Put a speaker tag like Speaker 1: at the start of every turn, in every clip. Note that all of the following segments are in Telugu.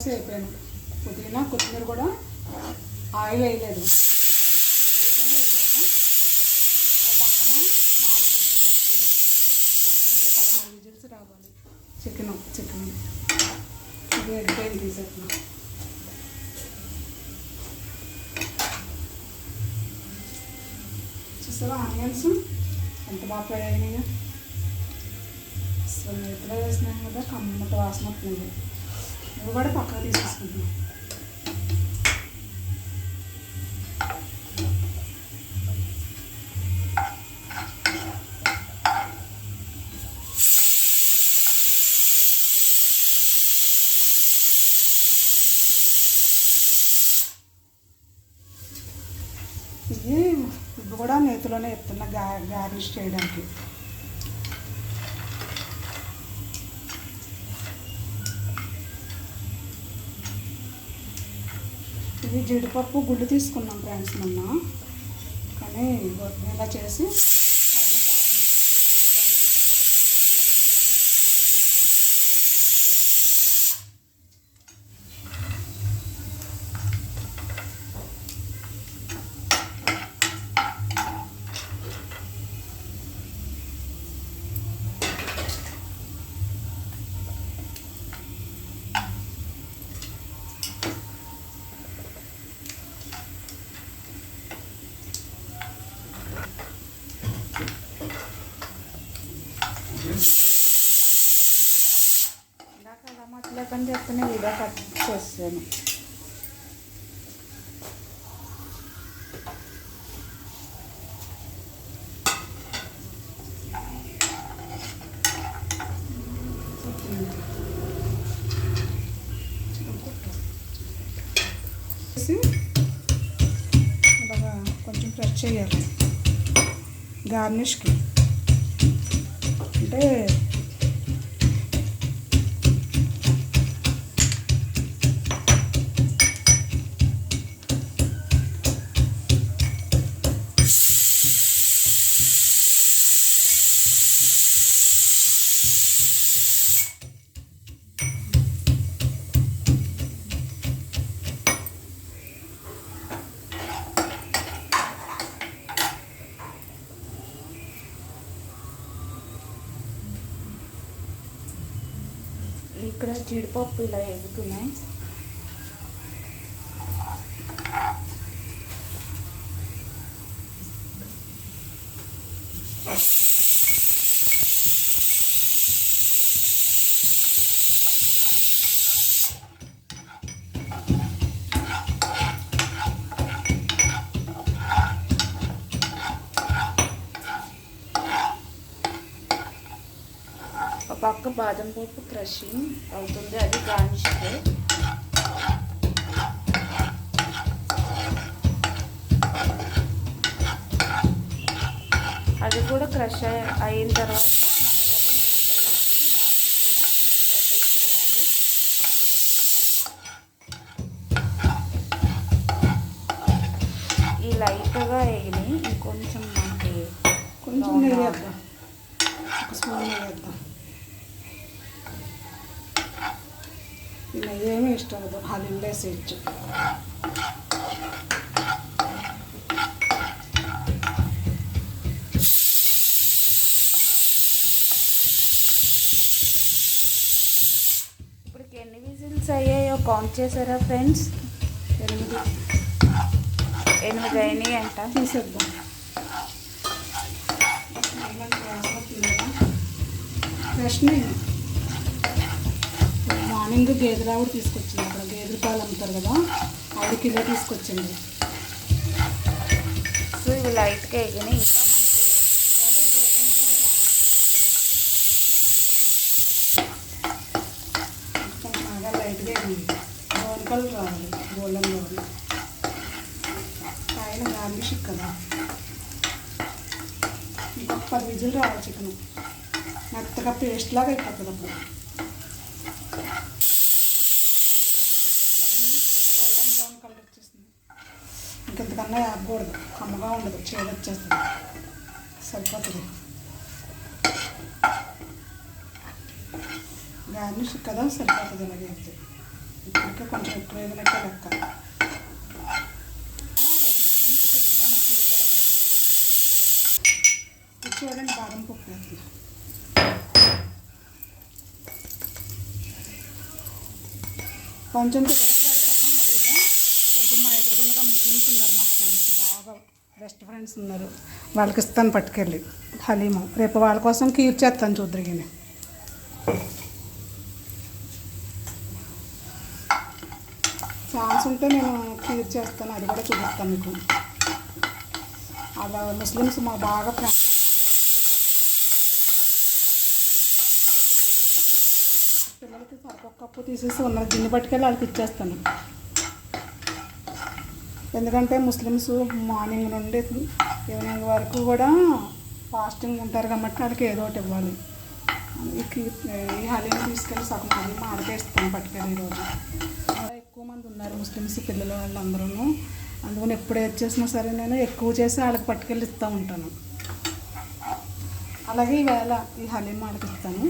Speaker 1: అయిపోయాను. పుదీనా కొత్తిమీర కూడా ఆయిల్ వేయలేదు, నెయ్యితోనే వేసాను. పక్కన 4 విజిల్స్ వచ్చింది. ఇంకా 16 విజిల్స్ రావాలి. చికెన్ ఇది ఎగ్గిపోయింది, తీసేస్తున్నా. చూసావా ఆనియన్స్ ఎంత బాగా ఫ్రై అయినాయో. అసలు నెయ్యిలో వేసినాం కదా, కమ్మటి వాసన వస్తుంది. ఇవి కూడా పక్కకు తీసేసుకుంటున్నాం. ఇవి కూడా నేతిలోనే ఎత్తున్నా గార్నిష్ చేయడానికి. ఇది జీడిపప్పు గుళ్ళు తీసుకున్నాం ఫ్రెండ్స్ మొన్న, కానీ ఇలా చేసి లేకని చెప్పి నేను ఇలా కట్ చేస్తాను. అలాగా కొంచెం ఫ్రెష్ చేయాలి గార్నిష్కి. అంటే ఇక్కడ జీడిపప్పు ఇలా ఎగుతున్నాయి. పక్క బాదం పప్పు క్రషింగ్ అవుతుంది, అది గార్నిష్. అది కూడా క్రష్ అయిన తర్వాత మనం ఇలాగే నేతిలో వేసుకుని పెట్టేసుకోవాలి. ఈ లైట్గా వేగినాయి, ఇంకొంచెం మనకి కొంచెం నెయ్యి వేద్దాం, ఒక స్పూన్ నెయ్యి వేద్దాం. నెయ్యి ఏమీ ఇష్టం లేదు, హలీం వేసేయచ్చు. ఇప్పటికి ఎన్ని విజిల్స్ అయ్యాయో కౌంట్ చేశారా ఫ్రెండ్స్? 8 అయినాయి అంట. తీసేద్దాం. ఫ్రెష్ నెయ్యి మార్నింగ్ గేదెలు ఆవిడ తీసుకొచ్చింది. అక్కడ గేదెల పాలు అమ్ముతారు కదా, ఆవిడ కిలో తీసుకొచ్చింది. సో ఇవి లైట్గా ఎగినాయి. ఇంకా కొంచెం బాగా లైట్గా ఎగినాయి, బ్రౌన్ కలర్ రావాలి, గోల్డెన్ కలర్. పైన గార్నిష్ కదా. ఇంకొక 10 విజిల్ రావాలి. చికెన్ మెత్తగా పేస్ట్ లాగా అయిపోతుంది. అప్పుడు కలర్ వచ్చేస్తుంది. ఇంకెంతకన్నా ఆపకూడదు, కమ్మగా ఉండదు, చేదు వచ్చేస్తుంది. సరిపోతుంది. గార్నిష్ కదా, సరిపోతుంది. అలాగే ఇప్పటికే కొంచెం ఎక్కువ వేగినట్టే లెక్క. రేపు ముస్లిమ్స్కి ఇష్టమైన కీర్ కూడా వేస్తాను. ఇది చూడండి, బాదం పప్పు వేస్తుంది. కొంచెం పిల్లలకి పెడతాను హలీము. కొంచెం మా ఎదురుగుండగా ముస్లిమ్స్ ఉన్నారు, మా ఫ్రెండ్స్ బాగా బెస్ట్ ఫ్రెండ్స్ ఉన్నారు, వాళ్ళకి ఇస్తాను పట్టుకెళ్ళి హలీము. రేపు వాళ్ళ కోసం కీర్ చేస్తాను చూద్దరిగిని. ఛాన్స్ ఉంటే నేను కీర్ చేస్తాను, అది కూడా చూపిస్తాను మీకు. అలా ముస్లిమ్స్ మా బాగా ఫ్రెండ్స్ అన్నమాట. పిల్లలకి సరికొక కప్పు తీసేసి ఉన్న గిన్నె పట్టుకెళ్ళి వాళ్ళకి ఇచ్చేస్తాను. ఎందుకంటే ముస్లిమ్స్ మార్నింగ్ నుండి ఈవినింగ్ వరకు కూడా ఫాస్టింగ్ ఉంటారు కాబట్టి వాళ్ళకి ఏదో ఒకటి ఇవ్వాలి. ఈ హలీని తీసుకెళ్ళి సగం హలీం ఆడకేస్తాను పట్టుకెళ్ళి. ఈరోజు ఎక్కువ మంది ఉన్నారు ముస్లిమ్స్ పిల్లలు వాళ్ళందరూ, అందుకని ఎప్పుడు ఏది చేసినా సరే నేను ఎక్కువ చేసి వాళ్ళకి పట్టుకెళ్ళి ఇస్తూ ఉంటాను. అలాగే ఈవేళ ఈ హలీం వాళ్ళకి ఇస్తాను.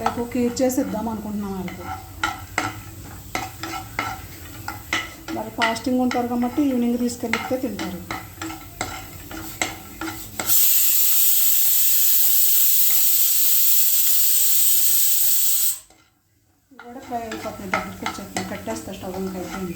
Speaker 1: రేపు కీర్ చేసి ఇద్దాం అనుకుంటున్నాం వాళ్ళకి. వాళ్ళు ఫాస్టింగ్ ఉంటారు కాబట్టి ఈవినింగ్ తీసుకెళ్ళిస్తే తింటారు. కూడా ఫ్రై అయిపోతుంది, దగ్గరికి వచ్చేస్తుంది. కట్టేస్తా స్టవ్ ఇంకా అయిపోయింది.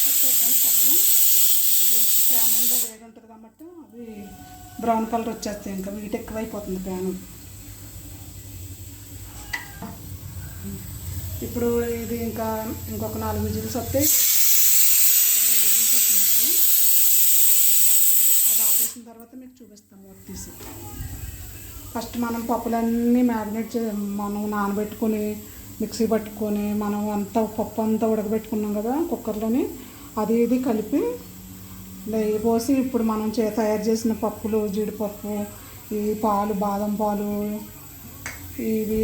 Speaker 1: కట్టేద్దాం సగం. దీనికి ప్యాన్ అంతా వేడి ఉంటుంది కాబట్టి అవి బ్రౌన్ కలర్ వచ్చేస్తాయి. ఇంకా వీటి ఎక్కువైపోతుంది ప్యాను. ఇప్పుడు ఇది ఇంకొక 4 విజిల్స్ వస్తే 20 విజిల్స్ వచ్చినట్టు. అది ఆపేసిన తర్వాత మీకు చూపిస్తాం మూత తీసి. ఫస్ట్ మనం పప్పులన్నీ మ్యారినేట్ మనం నానబెట్టుకొని మిక్సీ పట్టుకొని మనం పప్పు అంతా ఉడకబెట్టుకున్నాం కదా కుక్కర్లోని, అది ఇది కలిపి నెయ్యి పోసి ఇప్పుడు మనం తయారు చేసిన పప్పులు, జీడిపప్పు, ఈ పాలు, బాదం పాలు, ఇవి